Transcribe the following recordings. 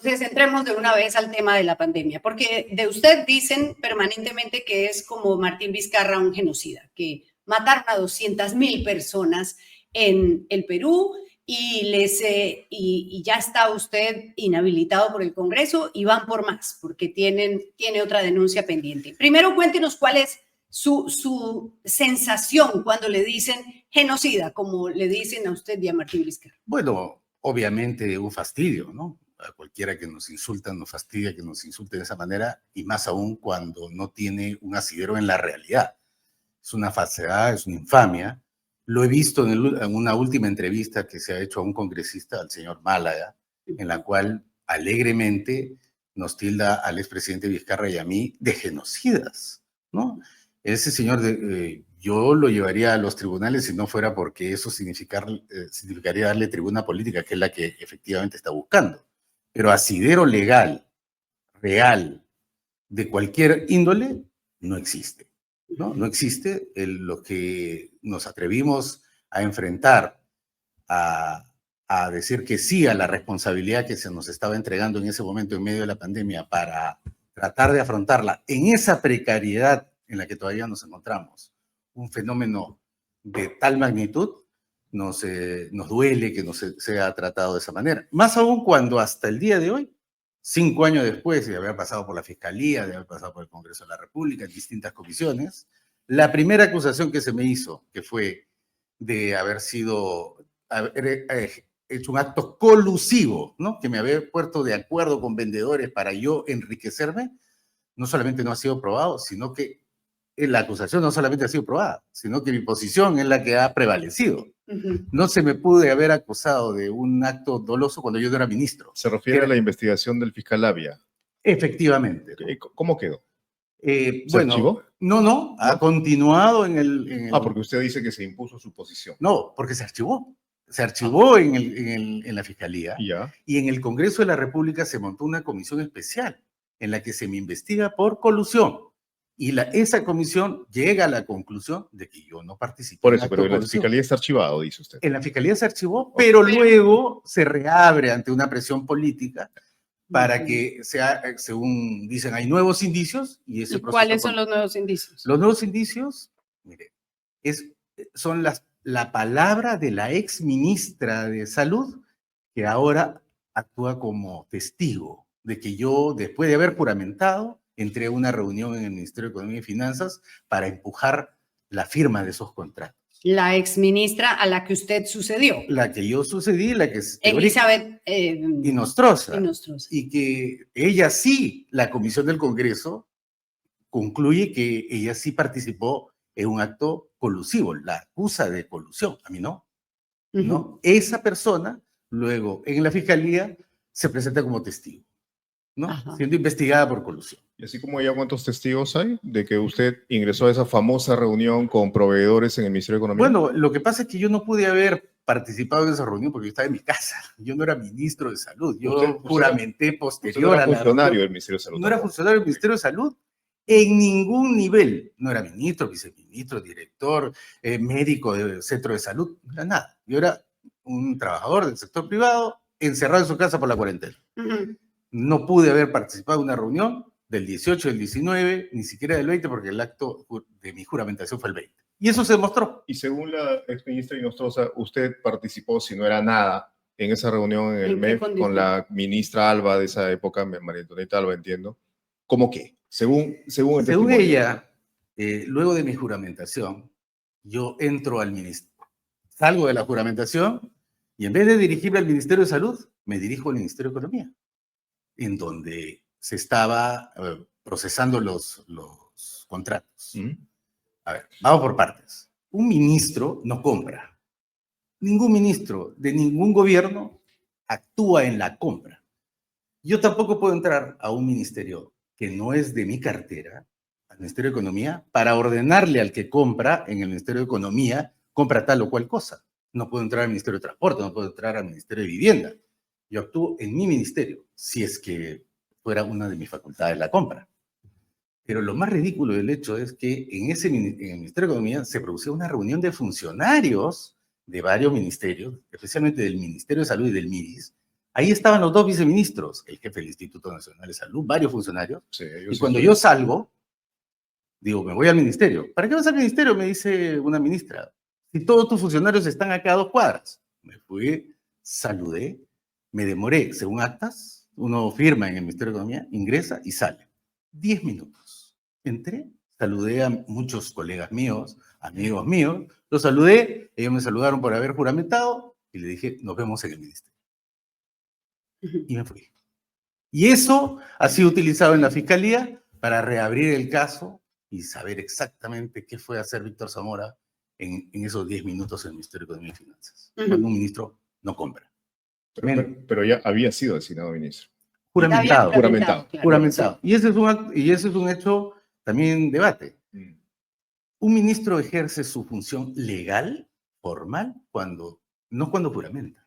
Entonces, entremos de una vez al tema de la pandemia, porque de usted dicen permanentemente que es como Martín Vizcarra, un genocida, que mataron a 200.000 personas en el Perú y ya está usted inhabilitado por el Congreso y van por más, porque tiene otra denuncia pendiente. Primero, cuéntenos cuál es su sensación cuando le dicen genocida, como le dicen a usted y a Martín Vizcarra. Bueno, obviamente un fastidio, ¿no? A cualquiera que nos insulta nos fastidia que nos insulte de esa manera, y más aún cuando no tiene un asidero en la realidad. Es una falsedad, es una infamia. Lo he visto en una última entrevista que se ha hecho a un congresista, al señor Málaga, en la cual alegremente nos tilda al expresidente Vizcarra y a mí de genocidas, ¿no? Ese señor, yo lo llevaría a los tribunales si no fuera porque eso significaría darle tribuna política, que es la que efectivamente está buscando. Pero asidero legal, real, de cualquier índole, no existe. No, no existe. Lo que nos atrevimos a enfrentar, a decir que sí a la responsabilidad que se nos estaba entregando en ese momento en medio de la pandemia para tratar de afrontarla en esa precariedad en la que todavía nos encontramos, un fenómeno de tal magnitud, nos duele que no se sea tratado de esa manera. Más aún cuando hasta el día de hoy, 5 años después de haber pasado por la Fiscalía, de haber pasado por el Congreso de la República, en distintas comisiones, la primera acusación que se me hizo, que fue de haber hecho un acto colusivo, ¿no? Que me había puesto de acuerdo con vendedores para yo enriquecerme, no solamente no ha sido probado, sino que la acusación no solamente ha sido probada, sino que mi posición es la que ha prevalecido. No se me pude haber acusado de un acto doloso cuando yo no era ministro. ¿Se refiere a la investigación del fiscal Labia? Efectivamente. ¿Cómo quedó? ¿Se archivó? No, ha continuado en el... porque usted dice que se impuso su posición. No, porque se archivó. Se archivó en la Fiscalía. Ya. Y en el Congreso de la República se montó una comisión especial en la que se me investiga por colusión. Y esa comisión llega a la conclusión de que yo no participé. Por eso, pero en la Fiscalía está archivado, dice usted. En la Fiscalía se archivó, pero luego se reabre ante una presión política para que sea, según dicen, hay nuevos indicios. ¿Y cuáles son los nuevos indicios? Los nuevos indicios, mire, son la palabra de la ex ministra de Salud, que ahora actúa como testigo de que yo, después de haber juramentado, entré a una reunión en el Ministerio de Economía y Finanzas para empujar la firma de esos contratos. La exministra a la que usted sucedió. La que yo sucedí, la que es Elizabeth Inostroza. Y que ella sí, la Comisión del Congreso, concluye que ella sí participó en un acto colusivo, la acusa de colusión, a mí no. ¿No? Esa persona, luego en la Fiscalía, se presenta como testigo, ¿no? Siendo investigada por colusión. Y así como ella, ¿cuántos testigos hay de que usted ingresó a esa famosa reunión con proveedores en el Ministerio de Economía? Bueno, lo que pasa es que yo no pude haber participado en esa reunión porque yo estaba en mi casa. Yo no era ministro de Salud. Yo juramenté posterior a la... ¿No era funcionario del Ministerio de Salud? No era funcionario del Ministerio de Salud en ningún nivel. No era ministro, viceministro, director, médico del centro de salud, no era nada. Yo era un trabajador del sector privado encerrado en su casa por la cuarentena. No pude haber participado en una reunión del 18, del 19, ni siquiera del 20, porque el acto de mi juramentación fue el 20. Y eso se demostró. Y según la exministra Inostroza, usted participó, si no era nada, en esa reunión en el MEF con la ministra Alba de esa época, María Antonieta Alba, entiendo. ¿Cómo qué? Según ella, luego de mi juramentación, yo entro al ministerio, salgo de la juramentación y en vez de dirigirme al Ministerio de Salud, me dirijo al Ministerio de Economía, en donde se estaba procesando los contratos. A ver, vamos por partes. Un ministro no compra. Ningún ministro de ningún gobierno actúa en la compra. Yo tampoco puedo entrar a un ministerio que no es de mi cartera, al Ministerio de Economía, para ordenarle al que compra en el Ministerio de Economía, compra tal o cual cosa. No puedo entrar al Ministerio de Transporte, no puedo entrar al Ministerio de Vivienda. Yo actúo en mi ministerio, si es que fuera una de mis facultades la compra. Pero lo más ridículo del hecho es que en el Ministerio de Economía se producía una reunión de funcionarios de varios ministerios, especialmente del Ministerio de Salud y del MIDIS, Ahí estaban los dos viceministros, el jefe del Instituto Nacional de Salud, varios funcionarios. Sí, y cuando yo salgo, digo, me voy al ministerio. ¿Para qué vas al ministerio? Me dice una ministra. Si todos tus funcionarios están acá a 2 cuadras. Me fui, saludé, me demoré, según actas, uno firma en el Ministerio de Economía, ingresa y sale. 10 minutos. Entré, saludé a muchos colegas míos, amigos míos, los saludé, ellos me saludaron por haber juramentado y le dije, nos vemos en el ministerio. Y me fui. Y eso ha sido utilizado en la Fiscalía para reabrir el caso y saber exactamente qué fue hacer Víctor Zamora en esos 10 minutos en el Ministerio de Economía y Finanzas, cuando un ministro no compra. Pero ya había sido designado ministro. Juramentado. Juramentado. Claro, Juramentado. Y ese es un hecho también debate. Un ministro ejerce su función legal, formal, no cuando juramenta,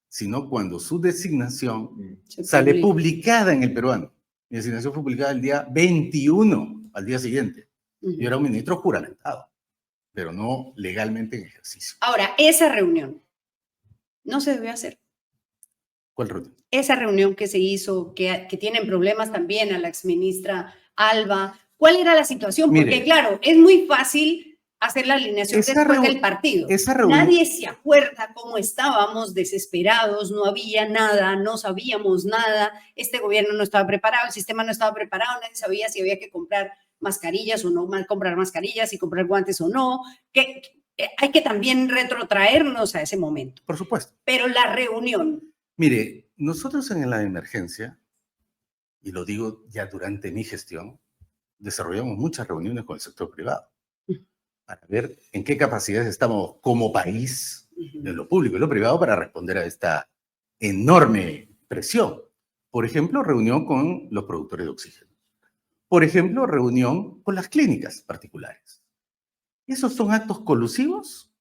sino cuando su designación sale publicada en el peruano. Mi designación fue publicada el día 21, al día siguiente. Yo era un ministro juramentado, pero no legalmente en ejercicio. Ahora, esa reunión no se debió hacer. ¿Cuál reunión? Esa reunión que se hizo, que tienen problemas también a la exministra Alba. ¿Cuál era la situación? Porque, mire, claro, es muy fácil hacer la alineación después del partido. Nadie se acuerda cómo estábamos desesperados, no había nada, no sabíamos nada, este gobierno no estaba preparado, el sistema no estaba preparado, nadie sabía si había que comprar mascarillas o no comprar mascarillas, si comprar guantes o no, que hay que también retrotraernos a ese momento. Por supuesto. Pero la reunión... Mire, nosotros en la emergencia, y lo digo ya durante mi gestión, desarrollamos muchas reuniones con el sector privado para ver en qué capacidades estamos como país, en lo público y lo privado, para responder a esta enorme presión. Por ejemplo, reunión con los productores de oxígeno. Por ejemplo, reunión con las clínicas particulares. ¿Esos son actos colusivos?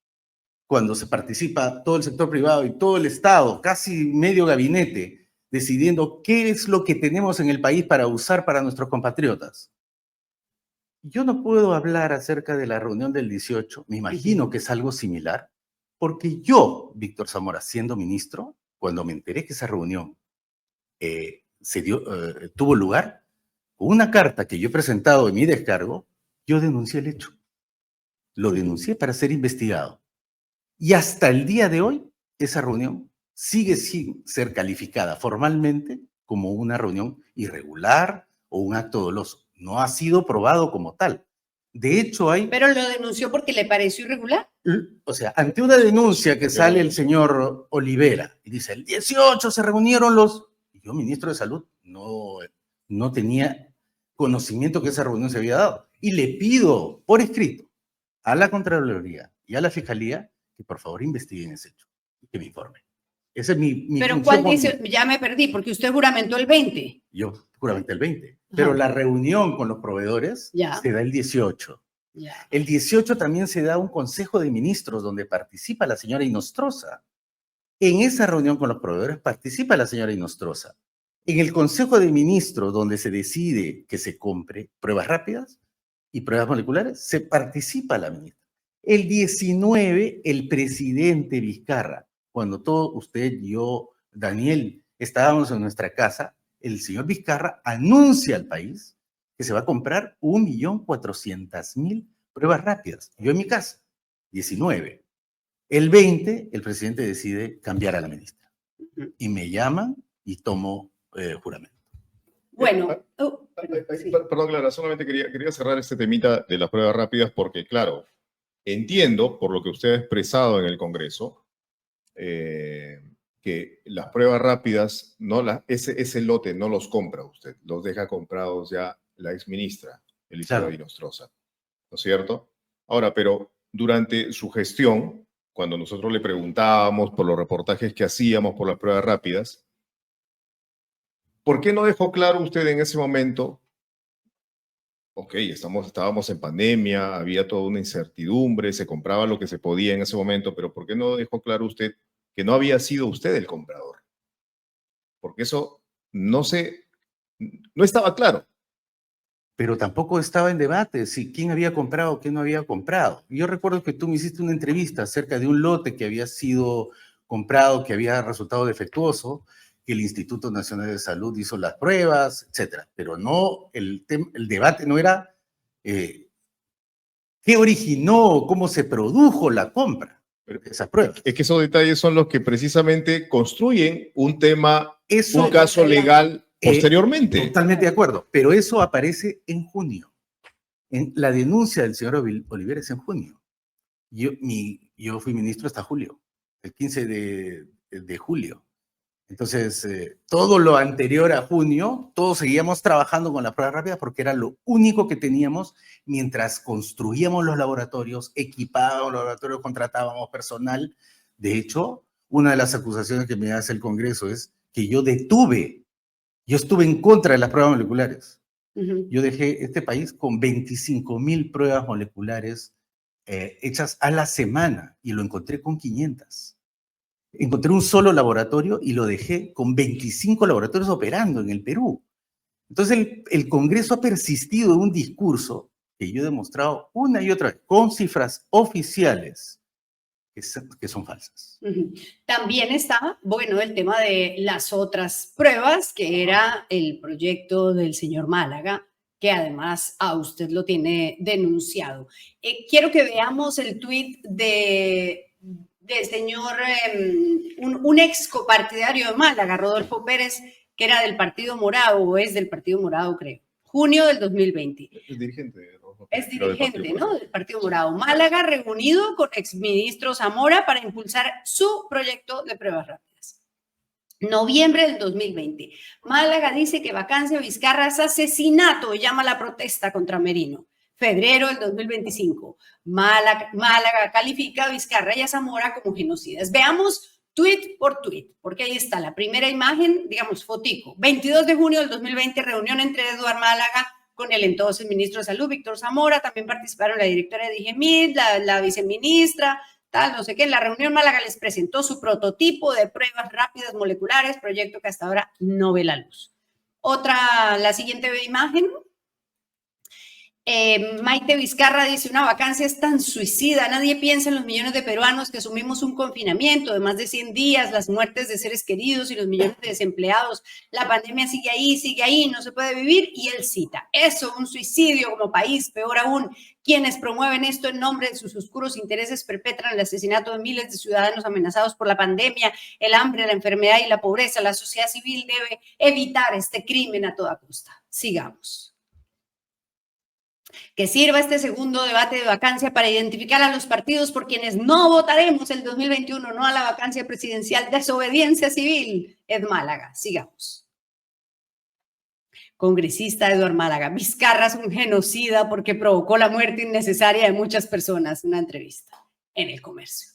Cuando se participa todo el sector privado y todo el Estado, casi medio gabinete, decidiendo qué es lo que tenemos en el país para usar para nuestros compatriotas. Yo no puedo hablar acerca de la reunión del 18, me imagino que es algo similar, porque yo, Víctor Zamora, siendo ministro, cuando me enteré que esa reunión tuvo lugar, con una carta que yo he presentado en mi descargo, yo denuncié el hecho. Lo denuncié para ser investigado. Y hasta el día de hoy, esa reunión sigue sin ser calificada formalmente como una reunión irregular o un acto doloso. No ha sido probado como tal. De hecho, hay... ¿Pero lo denunció porque le pareció irregular? O sea, ante una denuncia que sale el señor Olivera y dice, el 18 se reunieron los... Y yo, ministro de Salud, no tenía conocimiento que esa reunión se había dado. Y le pido por escrito a la Contraloría y a la Fiscalía que por favor investiguen ese hecho y que me informen. Esa es mi Pero ¿cuál dice? Ya me perdí, porque usted juramentó el 20. Yo juramenté el 20. Pero la reunión con los proveedores se da el 18. El 18 también se da un consejo de ministros donde participa la señora Inostroza. En esa reunión con los proveedores participa la señora Inostroza. En el consejo de ministros donde se decide que se compre pruebas rápidas y pruebas moleculares, se participa la ministra. El 19, el presidente Vizcarra, cuando todos, usted, yo, Daniel, estábamos en nuestra casa, el señor Vizcarra anuncia al país que se va a comprar 1.400.000 pruebas rápidas. Yo en mi casa, 19. El 20, el presidente decide cambiar a la ministra. Y me llaman y tomo juramento. Bueno. Perdón, Clara, solamente quería cerrar este temita de las pruebas rápidas porque, claro, entiendo, por lo que usted ha expresado en el Congreso, que las pruebas rápidas, ese lote no los compra usted, los deja comprados ya la exministra Elizabeth Inostroza, ¿no es cierto? Ahora, pero durante su gestión, cuando nosotros le preguntábamos por los reportajes que hacíamos por las pruebas rápidas, ¿por qué no dejó claro usted en ese momento? Ok, estábamos en pandemia, había toda una incertidumbre, se compraba lo que se podía en ese momento, pero ¿por qué no dejó claro usted que no había sido usted el comprador? Porque eso no estaba claro. Pero tampoco estaba en debate si quién había comprado o quién no había comprado. Yo recuerdo que tú me hiciste una entrevista acerca de un lote que había sido comprado que había resultado defectuoso, que el Instituto Nacional de Salud hizo las pruebas, etcétera. Pero no, el debate no era qué originó, cómo se produjo la compra de esas pruebas. Es que esos detalles son los que precisamente construyen un tema, Eso, un caso legal posteriormente. Totalmente de acuerdo, pero eso aparece en junio. En la denuncia del señor Oliver es en junio. Yo fui ministro hasta julio, el 15 de julio. Entonces, todo lo anterior a junio, todos seguíamos trabajando con la prueba rápida porque era lo único que teníamos mientras construíamos los laboratorios, equipábamos los laboratorios, contratábamos personal. De hecho, una de las acusaciones que me hace el Congreso es que yo estuve en contra de las pruebas moleculares. Yo dejé este país con 25.000 pruebas moleculares hechas a la semana y lo encontré con 500. Encontré un solo laboratorio y lo dejé con 25 laboratorios operando en el Perú. Entonces el Congreso ha persistido en un discurso que yo he demostrado una y otra vez, con cifras oficiales, que son falsas. También está, bueno, el tema de las otras pruebas, que era el proyecto del señor Málaga, que además a usted lo tiene denunciado. Quiero que veamos el tuit del señor, un ex copartidario de Málaga, Rodolfo Pérez, que era del Partido Morado, o es del Partido Morado, creo. Junio del 2020. Es dirigente. Es dirigente, ¿no? Del Partido Morado. Málaga reunido con exministro Zamora para impulsar su proyecto de pruebas rápidas. Noviembre del 2020. Málaga dice que vacancia Vizcarra es asesinato y llama a la protesta contra Merino. Febrero del 2025. Málaga califica a Vizcarra y a Zamora como genocidas. Veamos tweet por tweet, porque ahí está la primera imagen, digamos, fotico. 22 de junio del 2020, reunión entre Eduardo Málaga con el entonces ministro de Salud, Víctor Zamora. También participaron la directora de DIGEMIT, la viceministra, tal, no sé qué. En la reunión Málaga les presentó su prototipo de pruebas rápidas moleculares, proyecto que hasta ahora no ve la luz. La siguiente imagen. Maite Vizcarra dice, una vacancia es tan suicida, nadie piensa en los millones de peruanos que asumimos un confinamiento de más de 100 días, las muertes de seres queridos y los millones de desempleados, la pandemia sigue ahí, no se puede vivir, y él cita, eso, un suicidio como país, peor aún, quienes promueven esto en nombre de sus oscuros intereses perpetran el asesinato de miles de ciudadanos amenazados por la pandemia, el hambre, la enfermedad y la pobreza, la sociedad civil debe evitar este crimen a toda costa. Sigamos. Que sirva este segundo debate de vacancia para identificar a los partidos por quienes no votaremos el 2021, no a la vacancia presidencial. Desobediencia civil. Ed Málaga, sigamos. Congresista Eduardo Málaga. Vizcarra es un genocida porque provocó la muerte innecesaria de muchas personas. Una entrevista en El Comercio.